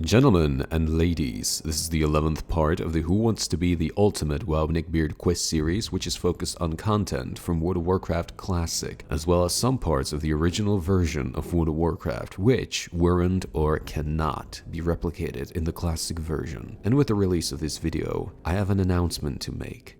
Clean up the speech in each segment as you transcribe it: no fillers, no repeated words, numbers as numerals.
Gentlemen and ladies, this is the 11th part of the Who Wants to Be the Ultimate WoW Neckbeard quiz series, which is focused on content from World of Warcraft Classic, as well as some parts of the original version of World of Warcraft, which weren't or cannot be replicated in the Classic version. And with the release of this video, I have an announcement to make.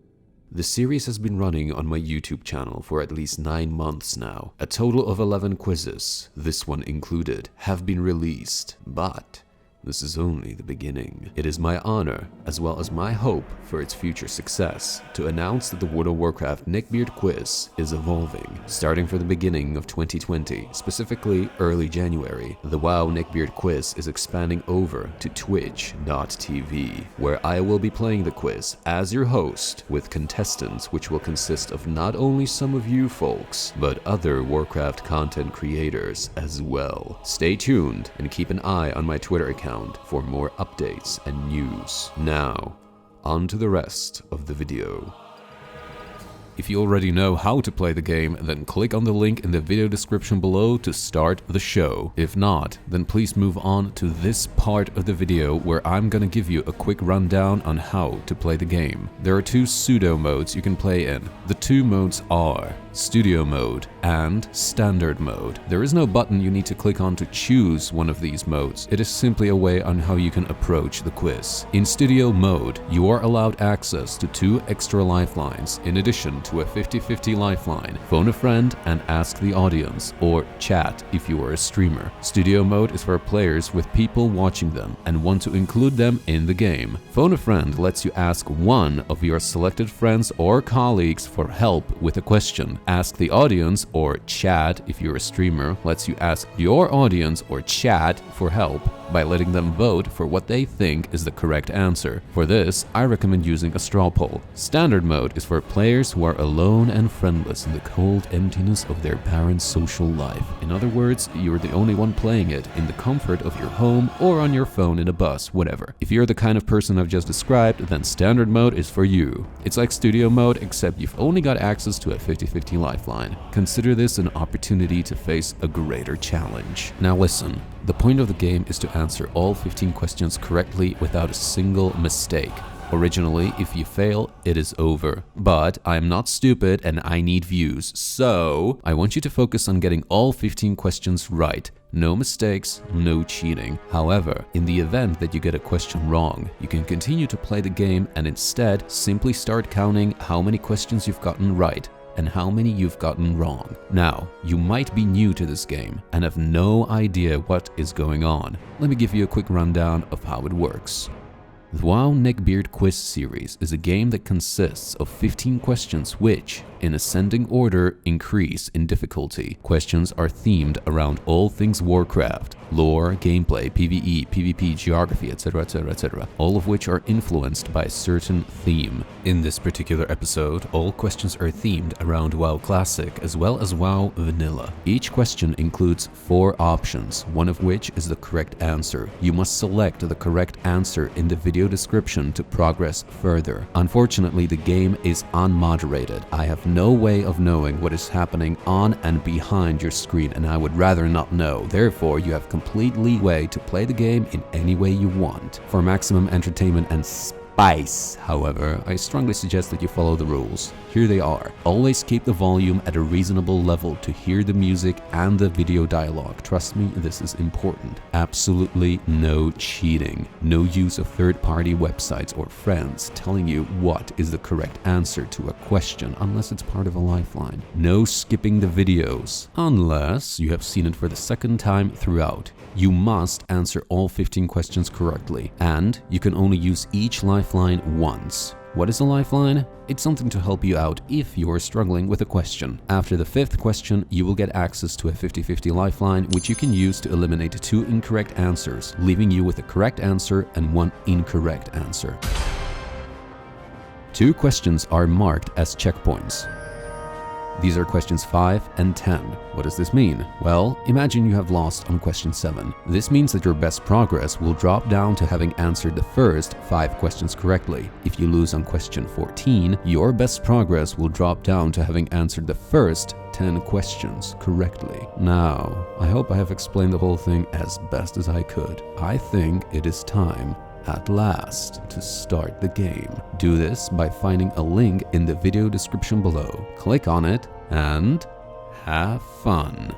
The series has been running on my YouTube channel for at least 9 months now. A total of 11 quizzes, this one included, have been released, but this is only the beginning. It is my honor, as well as my hope for its future success, to announce that the World of Warcraft Neckbeard quiz is evolving. Starting from the beginning of 2020, specifically early January, the WoW Neckbeard quiz is expanding over to Twitch.tv, where I will be playing the quiz as your host, with contestants which will consist of not only some of you folks, but other Warcraft content creators as well. Stay tuned and keep an eye on my Twitter account for more updates and news. Now, on to the rest of the video. If you already know how to play the game, then click on the link in the video description below to start the show. If not, then please move on to this part of the video where I'm gonna give you a quick rundown on how to play the game. There are 2 pseudo modes you can play in. The 2 modes are Studio Mode and Standard Mode. There is no button you need to click on to choose one of these modes. It is simply a way on how you can approach the quiz. In Studio Mode, you are allowed access to 2 extra lifelines in addition to a 50-50 lifeline, phone a friend and ask the audience, or chat if you are a streamer. Studio Mode is for players with people watching them and want to include them in the game. Phone a friend lets you ask one of your selected friends or colleagues for help with a question. Ask the audience, or chat if you're a streamer, lets you ask your audience or chat for help by letting them vote for what they think is the correct answer. For this, I recommend using a straw poll. Standard Mode is for players who are alone and friendless in the cold emptiness of their parents' social life. In other words, you're the only one playing it in the comfort of your home or on your phone in a bus, whatever. If you're the kind of person I've just described, then Standard Mode is for you. It's like Studio Mode, except you've only got access to a 50-50 lifeline. Consider this an opportunity to face a greater challenge. Now listen, the point of the game is to answer all 15 questions correctly without a single mistake. Originally, if you fail, it is over. But I am not stupid and I need views, so I want you to focus on getting all 15 questions right. No mistakes, no cheating. However, in the event that you get a question wrong, you can continue to play the game and instead simply start counting how many questions you've gotten right and how many you've gotten wrong. Now, you might be new to this game and have no idea what is going on. Let me give you a quick rundown of how it works. The WoW Neckbeard quiz series is a game that consists of 15 questions which, in ascending order, increase in difficulty. Questions are themed around all things Warcraft: lore, gameplay, PvE, PvP, geography, etc, etc, etc, all of which are influenced by a certain theme. In this particular episode, all questions are themed around WoW Classic as well as WoW Vanilla. Each question includes 4 options, one of which is the correct answer. You must select the correct answer in the video description to progress further. Unfortunately, the game is unmoderated. I have no way of knowing what is happening on and behind your screen, and I would rather not know. Therefore, you have complete leeway to play the game in any way you want. For maximum entertainment and spice, however, I strongly suggest that you follow the rules. Here they are. Always keep the volume at a reasonable level to hear the music and the video dialogue. Trust me, this is important. Absolutely no cheating. No use of third-party websites or friends telling you what is the correct answer to a question unless it's part of a lifeline. No skipping the videos unless you have seen it for the second time throughout. You must answer all 15 questions correctly, and you can only use each lifeline once. What is a lifeline? It's something to help you out if you are struggling with a question. After the 5th question, you will get access to a 50-50 lifeline, which you can use to eliminate 2 incorrect answers, leaving you with a correct answer and 1 incorrect answer. 2 questions are marked as checkpoints. These are questions 5 and 10. What does this mean? Well, imagine you have lost on question 7. This means that your best progress will drop down to having answered the first 5 questions correctly. If you lose on question 14, your best progress will drop down to having answered the first 10 questions correctly. Now, I hope I have explained the whole thing as best as I could. I think it is time, at last, to start the game. Do this by finding a link in the video description below. Click on it and have fun.